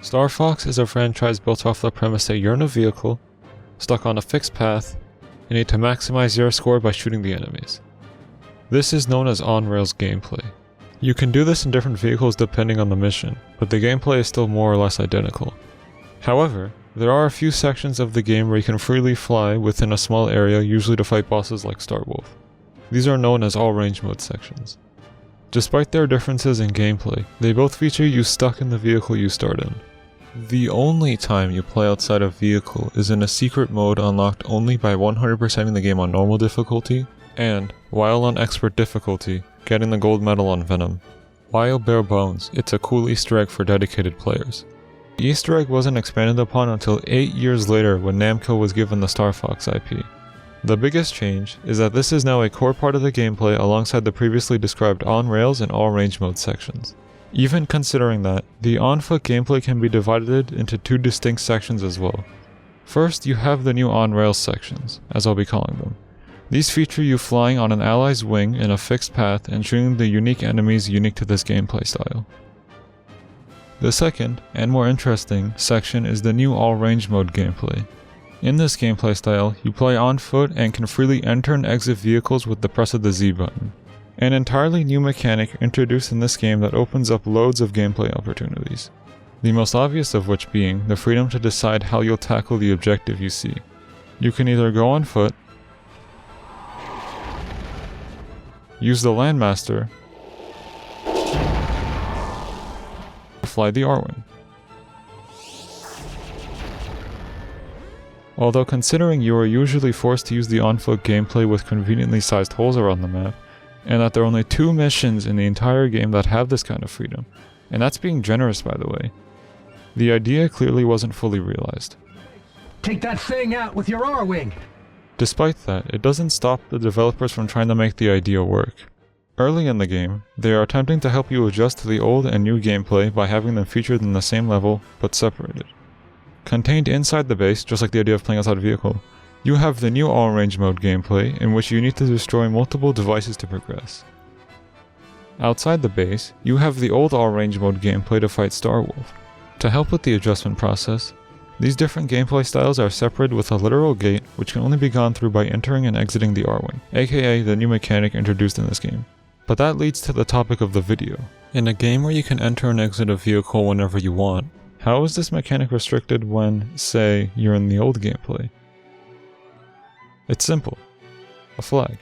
Star Fox is a franchise built off the premise that you're in a vehicle, stuck on a fixed path, and need to maximize your score by shooting the enemies. This is known as on-rails gameplay. You can do this in different vehicles depending on the mission, but the gameplay is still more or less identical. However, there are a few sections of the game where you can freely fly within a small area, usually to fight bosses like Starwolf. These are known as all range mode sections. Despite their differences in gameplay, they both feature you stuck in the vehicle you start in. The only time you play outside of vehicle is in a secret mode unlocked only by 100%ing the game on normal difficulty, and, while on expert difficulty, getting the gold medal on Venom. While bare bones, it's a cool Easter egg for dedicated players. The Easter egg wasn't expanded upon until 8 years later when Namco was given the Star Fox IP. The biggest change is that this is now a core part of the gameplay alongside the previously described on-rails and all-range mode sections. Even considering that, the on-foot gameplay can be divided into two distinct sections as well. First, you have the new on-rails sections, as I'll be calling them. These feature you flying on an ally's wing in a fixed path and shooting the unique enemies unique to this gameplay style. The second, and more interesting, section is the new all-range mode gameplay. In this gameplay style, you play on foot and can freely enter and exit vehicles with the press of the Z button. An entirely new mechanic introduced in this game that opens up loads of gameplay opportunities. The most obvious of which being the freedom to decide how you'll tackle the objective you see. You can either go on foot, use the Landmaster, or fly the Arwing. Although considering you are usually forced to use the on-foot gameplay with conveniently sized holes around the map, and that there are only 2 missions in the entire game that have this kind of freedom, and that's being generous by the way, the idea clearly wasn't fully realized. Take that thing out with your Arwing! Despite that, it doesn't stop the developers from trying to make the idea work. Early in the game, they are attempting to help you adjust to the old and new gameplay by having them featured in the same level, but separated. Contained inside the base, just like the idea of playing outside a vehicle, you have the new all-range mode gameplay in which you need to destroy multiple devices to progress. Outside the base, you have the old all-range mode gameplay to fight Starwolf. To help with the adjustment process, these different gameplay styles are separated with a literal gate which can only be gone through by entering and exiting the Arwing, aka the new mechanic introduced in this game. But that leads to the topic of the video. In a game where you can enter and exit a vehicle whenever you want, how is this mechanic restricted when, say, you're in the old gameplay? It's simple. A flag.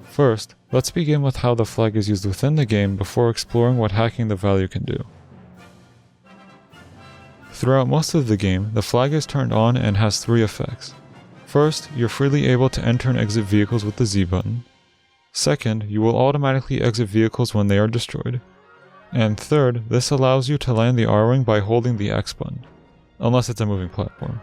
First, let's begin with how the flag is used within the game before exploring what hacking the value can do. Throughout most of the game, the flag is turned on and has 3 effects. First, you're freely able to enter and exit vehicles with the Z button. Second, you will automatically exit vehicles when they are destroyed. And third, this allows you to land the Arwing by holding the X button, unless it's a moving platform.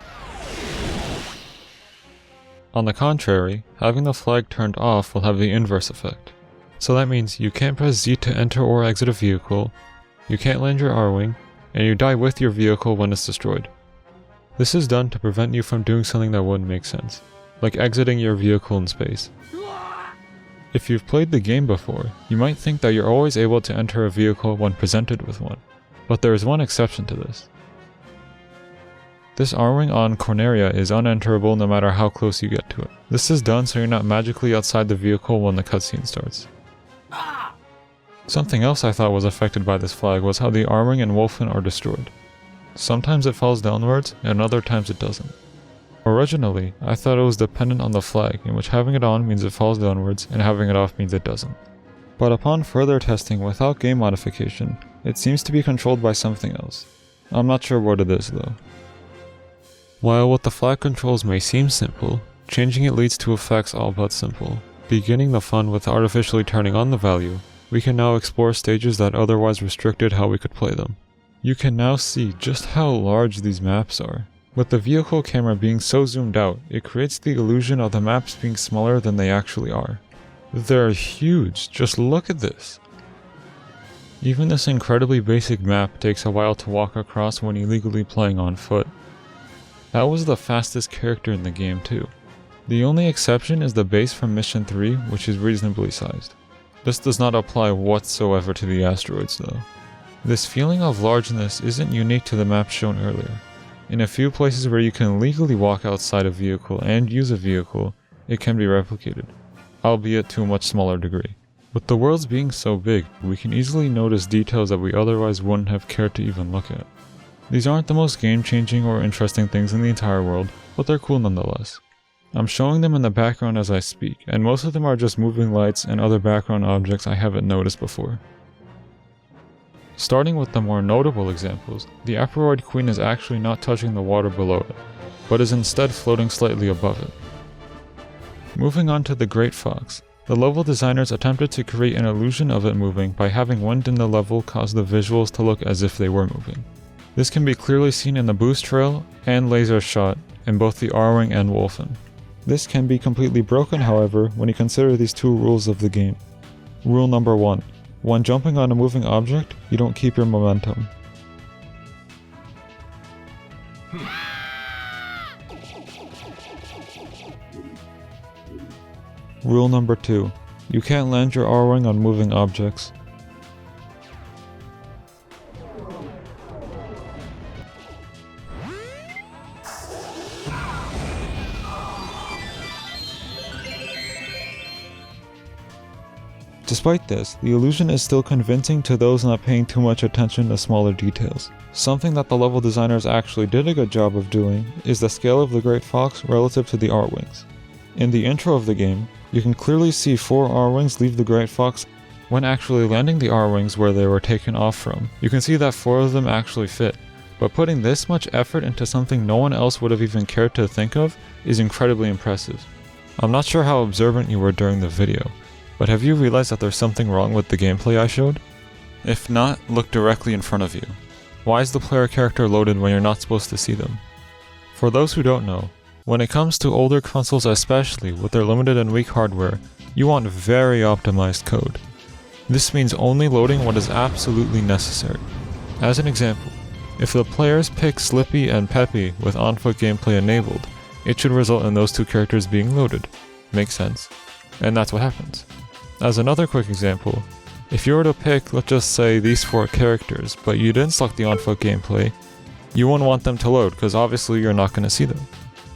On the contrary, having the flag turned off will have the inverse effect. So that means you can't press Z to enter or exit a vehicle, you can't land your Arwing, and you die with your vehicle when it's destroyed. This is done to prevent you from doing something that wouldn't make sense, like exiting your vehicle in space. If you've played the game before, you might think that you're always able to enter a vehicle when presented with one, but there is one exception to this. This Arwing on Corneria is unenterable no matter how close you get to it. This is done so you're not magically outside the vehicle when the cutscene starts. Something else I thought was affected by this flag was how the Arwing and Wolfen are destroyed. Sometimes it falls downwards, and other times it doesn't. Originally, I thought it was dependent on the flag, in which having it on means it falls downwards, and having it off means it doesn't. But upon further testing without game modification, it seems to be controlled by something else. I'm not sure what it is though. While what the flag controls may seem simple, changing it leads to effects all but simple. Beginning the fun with artificially turning on the value, we can now explore stages that otherwise restricted how we could play them. You can now see just how large these maps are. With the vehicle camera being so zoomed out, it creates the illusion of the maps being smaller than they actually are. They're huge, just look at this. Even this incredibly basic map takes a while to walk across when illegally playing on foot. That was the fastest character in the game too. The only exception is the base from Mission 3, which is reasonably sized. This does not apply whatsoever to the asteroids though. This feeling of largeness isn't unique to the map shown earlier. In a few places where you can legally walk outside a vehicle and use a vehicle, it can be replicated, albeit to a much smaller degree. With the worlds being so big, we can easily notice details that we otherwise wouldn't have cared to even look at. These aren't the most game-changing or interesting things in the entire world, but they're cool nonetheless. I'm showing them in the background as I speak, and most of them are just moving lights and other background objects I haven't noticed before. Starting with the more notable examples, the Aperoid Queen is actually not touching the water below it, but is instead floating slightly above it. Moving on to the Great Fox, the level designers attempted to create an illusion of it moving by having wind in the level cause the visuals to look as if they were moving. This can be clearly seen in the boost trail and laser shot in both the Arwing and Wolfen. This can be completely broken, however, when you consider these two rules of the game. Rule number 1. When jumping on a moving object, you don't keep your momentum. Rule number 2. You can't land your Arwing on moving objects. Despite this, the illusion is still convincing to those not paying too much attention to smaller details. Something that the level designers actually did a good job of doing is the scale of the Great Fox relative to the Arwings. In the intro of the game, you can clearly see 4 Arwings leave the Great Fox. When actually landing the Arwings where they were taken off from, you can see that 4 of them actually fit. But putting this much effort into something no one else would have even cared to think of is incredibly impressive. I'm not sure how observant you were during the video, but have you realized that there's something wrong with the gameplay I showed? If not, look directly in front of you. Why is the player character loaded when you're not supposed to see them? For those who don't know, when it comes to older consoles especially with their limited and weak hardware, you want very optimized code. This means only loading what is absolutely necessary. As an example, if the players pick Slippy and Peppy with on-foot gameplay enabled, it should result in those 2 characters being loaded. Makes sense. And that's what happens. As another quick example, if you were to pick, let's just say, these 4 characters, but you didn't select the on-foot gameplay, you wouldn't want them to load because obviously you're not going to see them.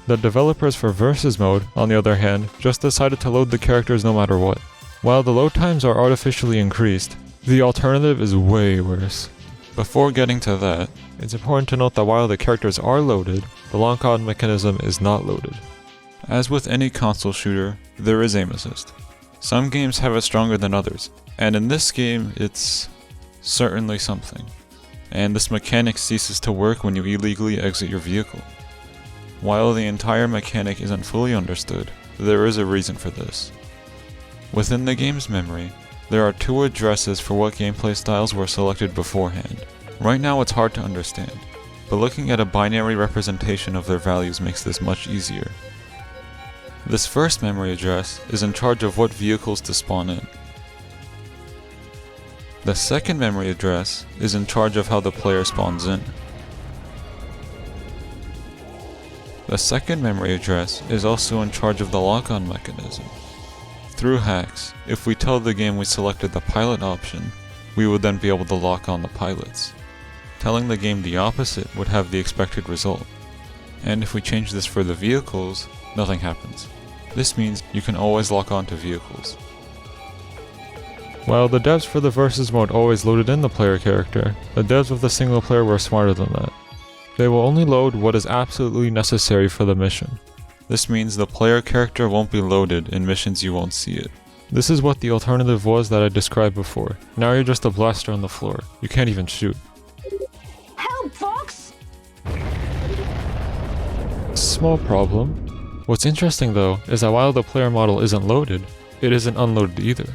The developers for Versus mode, on the other hand, just decided to load the characters no matter what. While the load times are artificially increased, the alternative is way worse. Before getting to that, it's important to note that while the characters are loaded, the lock-on mechanism is not loaded. As with any console shooter, there is aim assist. Some games have it stronger than others, and in this game it's certainly something. And this mechanic ceases to work when you illegally exit your vehicle. While the entire mechanic isn't fully understood, there is a reason for this. Within the game's memory, there are 2 addresses for what gameplay styles were selected beforehand. Right now it's hard to understand, but looking at a binary representation of their values makes this much easier. This first memory address is in charge of what vehicles to spawn in. The second memory address is in charge of how the player spawns in. The second memory address is also in charge of the lock-on mechanism. Through hacks, if we tell the game we selected the pilot option, we would then be able to lock on the pilots. Telling the game the opposite would have the expected result. And if we change this for the vehicles, nothing happens. This means you can always lock on to vehicles. While the devs for the Versus mode always loaded in the player character, the devs of the single player were smarter than that. They will only load what is absolutely necessary for the mission. This means the player character won't be loaded in missions you won't see it. This is what the alternative was that I described before. Now you're just a blaster on the floor. You can't even shoot. Help, Fox! Small problem. What's interesting though is that while the player model isn't loaded, it isn't unloaded either.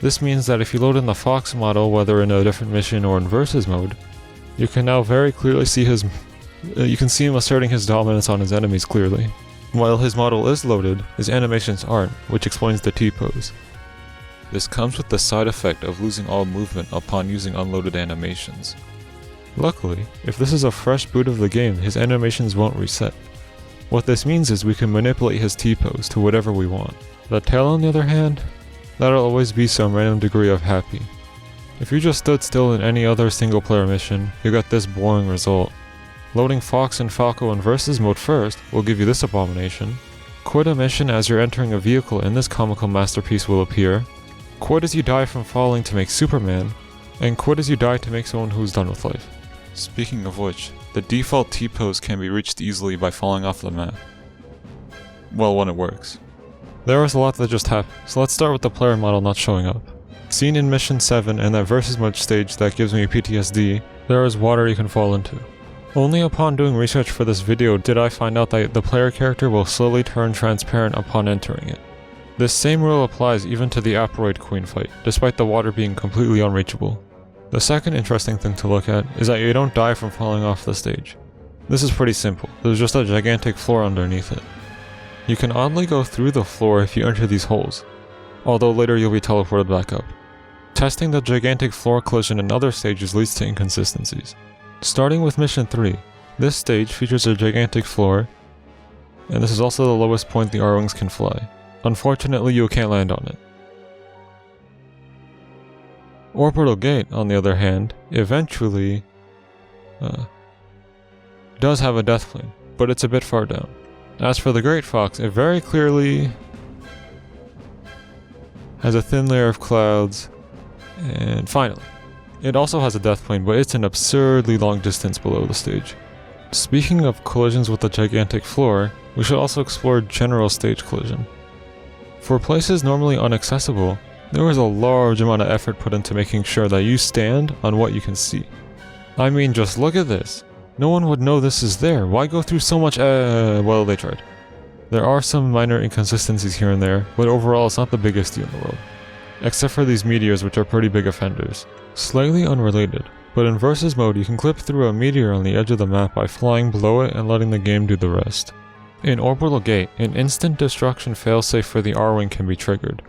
This means that if you load in the Fox model, whether in a different mission or in Versus mode, you can now very clearly see you can see him asserting his dominance on his enemies clearly. While his model is loaded, his animations aren't, which explains the T-pose. This comes with the side effect of losing all movement upon using unloaded animations. Luckily, if this is a fresh boot of the game, his animations won't reset. What this means is we can manipulate his T-pose to whatever we want. The tail, on the other hand, that'll always be some random degree of happy. If you just stood still in any other single player mission, you got this boring result. Loading Fox and Falco in versus mode first will give you this abomination. Quit a mission as you're entering a vehicle and this comical masterpiece will appear. Quit as you die from falling to make Superman. And quit as you die to make someone who's done with life. Speaking of which, the default T-pose can be reached easily by falling off the map. Well, when it works. There was a lot that just happened, so let's start with the player model not showing up. Seen in Mission 7 and that versus mode stage that gives me PTSD, there is water you can fall into. Only upon doing research for this video did I find out that the player character will slowly turn transparent upon entering it. This same rule applies even to the Aperoid Queen fight, despite the water being completely unreachable. The second interesting thing to look at is that you don't die from falling off the stage. This is pretty simple, there's just a gigantic floor underneath it. You can oddly go through the floor if you enter these holes, although later you'll be teleported back up. Testing the gigantic floor collision in other stages leads to inconsistencies. Starting with Mission 3, this stage features a gigantic floor, and this is also the lowest point the Arwings can fly. Unfortunately, you can't land on it. Orbital Gate, on the other hand, eventually does have a death plane, but it's a bit far down. As for the Great Fox, it very clearly has a thin layer of clouds, and finally, it also has a death plane, but it's an absurdly long distance below the stage. Speaking of collisions with the gigantic floor, we should also explore general stage collision. For places normally inaccessible, there was a large amount of effort put into making sure that you stand on what you can see. I mean, just look at this. No one would know this is there. Why go through so much well, they tried. There are some minor inconsistencies here and there, but overall it's not the biggest deal in the world. Except for these meteors, which are pretty big offenders. Slightly unrelated, but in versus mode you can clip through a meteor on the edge of the map by flying below it and letting the game do the rest. In Orbital Gate, an instant destruction failsafe for the Arwing can be triggered.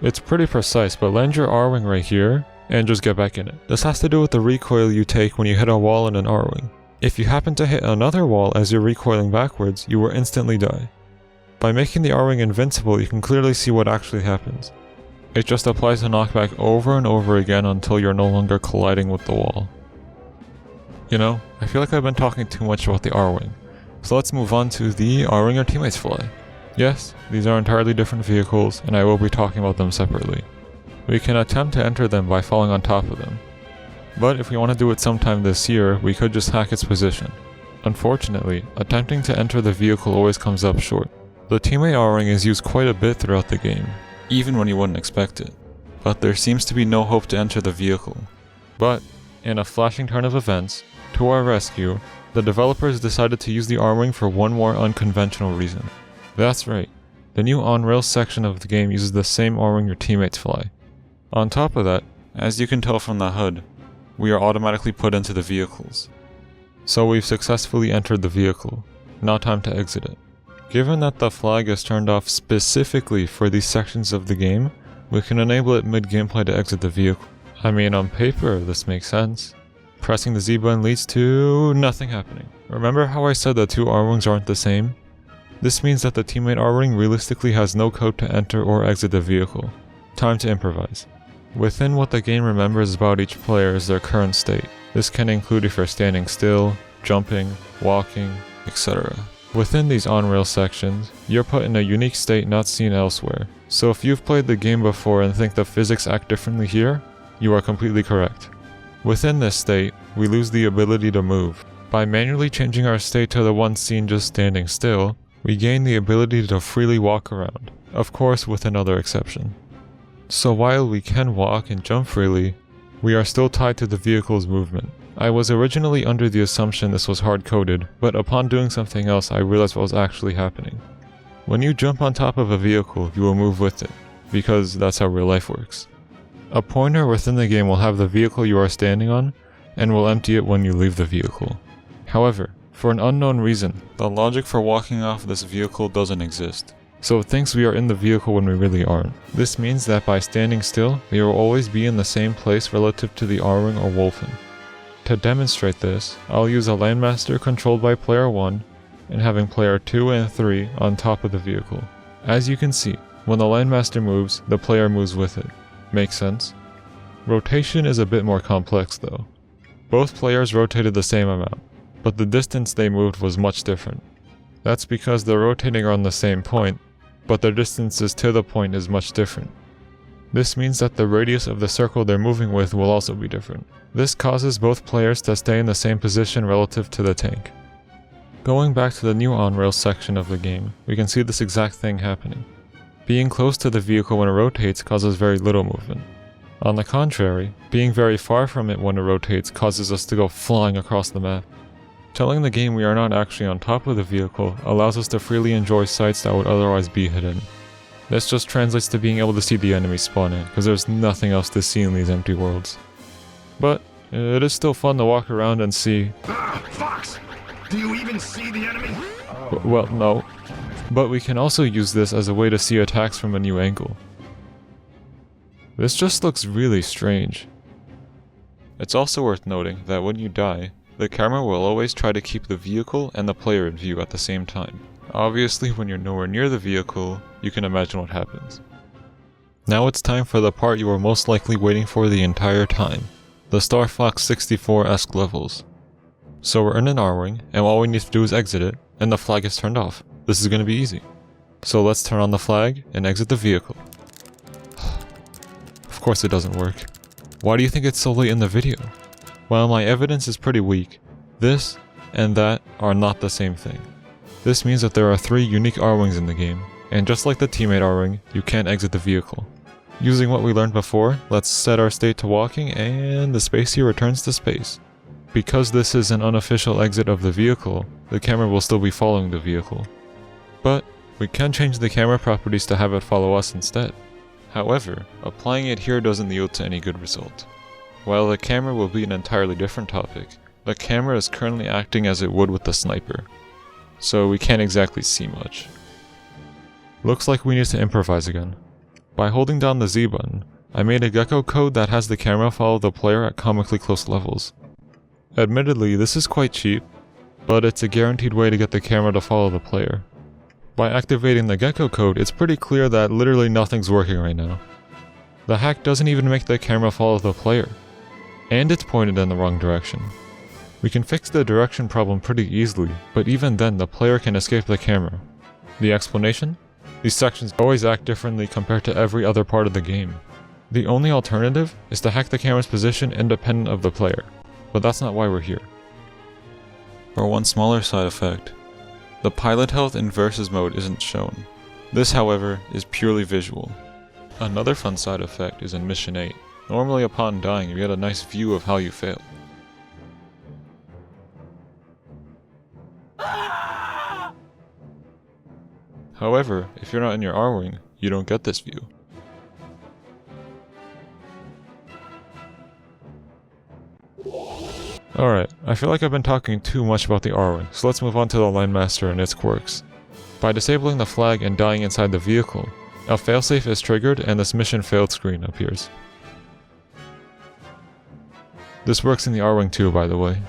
It's pretty precise, but land your Arwing right here, and just get back in it. This has to do with the recoil you take when you hit a wall in an Arwing. If you happen to hit another wall as you're recoiling backwards, you will instantly die. By making the Arwing invincible, you can clearly see what actually happens. It just applies the knockback over and over again until you're no longer colliding with the wall. You know, I feel like I've been talking too much about the Arwing, so let's move on to the Arwing Our Teammates Fly. Yes, these are entirely different vehicles, and I will be talking about them separately. We can attempt to enter them by falling on top of them. But if we want to do it sometime this year, we could just hack its position. Unfortunately, attempting to enter the vehicle always comes up short. The Teamate Arwing is used quite a bit throughout the game, even when you wouldn't expect it. But there seems to be no hope to enter the vehicle. But, in a flashing turn of events, to our rescue, the developers decided to use the Arwing for one more unconventional reason. That's right, the new on-rails section of the game uses the same Arwing your teammates fly. On top of that, as you can tell from the HUD, we are automatically put into the vehicles. So we've successfully entered the vehicle, now time to exit it. Given that the flag is turned off specifically for these sections of the game, we can enable it mid-gameplay to exit the vehicle. I mean, on paper, this makes sense. Pressing the Z button leads to nothing happening. Remember how I said the two Arwings aren't the same? This means that the Teamate Arwing realistically has no code to enter or exit the vehicle. Time to improvise. Within what the game remembers about each player is their current state. This can include if you're standing still, jumping, walking, etc. Within these on-rail sections, you're put in a unique state not seen elsewhere. So if you've played the game before and think the physics act differently here, you are completely correct. Within this state, we lose the ability to move. By manually changing our state to the one seen just standing still, we gain the ability to freely walk around, of course with another exception. So while we can walk and jump freely, we are still tied to the vehicle's movement. I was originally under the assumption this was hard-coded, but upon doing something else I realized what was actually happening. When you jump on top of a vehicle, you will move with it, because that's how real life works. A pointer within the game will have the vehicle you are standing on, and will empty it when you leave the vehicle. However, for an unknown reason, the logic for walking off this vehicle doesn't exist. So it thinks we are in the vehicle when we really aren't. This means that by standing still, we will always be in the same place relative to the Arwing or Wolfen. To demonstrate this, I'll use a Landmaster controlled by player 1 and having player 2 and 3 on top of the vehicle. As you can see, when the Landmaster moves, the player moves with it. Makes sense? Rotation is a bit more complex though. Both players rotated the same amount, but the distance they moved was much different. That's because they're rotating around the same point, but their distances to the point is much different. This means that the radius of the circle they're moving with will also be different. This causes both players to stay in the same position relative to the tank. Going back to the new on-rails section of the game, we can see this exact thing happening. Being close to the vehicle when it rotates causes very little movement. On the contrary, being very far from it when it rotates causes us to go flying across the map. Telling the game we are not actually on top of the vehicle allows us to freely enjoy sights that would otherwise be hidden. This just translates to being able to see the enemies spawn in, because there's nothing else to see in these empty worlds. But it is still fun to walk around and see... Fox! Do you even see the enemy? Well, no. But we can also use this as a way to see attacks from a new angle. This just looks really strange. It's also worth noting that when you die, the camera will always try to keep the vehicle and the player in view at the same time. Obviously, when you're nowhere near the vehicle, you can imagine what happens. Now it's time for the part you were most likely waiting for the entire time. The Star Fox 64-esque levels. So we're in an Arwing, and all we need to do is exit it, and the flag is turned off. This is going to be easy. So let's turn on the flag and exit the vehicle. Of course it doesn't work. Why do you think it's so late in the video? While my evidence is pretty weak, this and that are not the same thing. This means that there are 3 unique Arwings in the game, and just like the Teamate Arwing, you can't exit the vehicle. Using what we learned before, let's set our state to walking and the spacey returns to space. Because this is an unofficial exit of the vehicle, the camera will still be following the vehicle. But we can change the camera properties to have it follow us instead. However, applying it here doesn't yield to any good result. While the camera will be an entirely different topic, the camera is currently acting as it would with the sniper. So we can't exactly see much. Looks like we need to improvise again. By holding down the Z button, I made a Gecko code that has the camera follow the player at comically close levels. Admittedly, this is quite cheap, but it's a guaranteed way to get the camera to follow the player. By activating the Gecko code, it's pretty clear that literally nothing's working right now. The hack doesn't even make the camera follow the player, and it's pointed in the wrong direction. We can fix the direction problem pretty easily, but even then the player can escape the camera. The explanation? These sections always act differently compared to every other part of the game. The only alternative is to hack the camera's position independent of the player, but that's not why we're here. For one smaller side effect, the pilot health in versus mode isn't shown. This, however, is purely visual. Another fun side effect is in Mission 8. Normally upon dying you get a nice view of how you failed. However, if you're not in your Arwing, you don't get this view. Alright, I feel like I've been talking too much about the Arwing, so let's move on to the Landmaster and its quirks. By disabling the flag and dying inside the vehicle, a failsafe is triggered and this mission failed screen appears. This works in the Arwing too, by the way.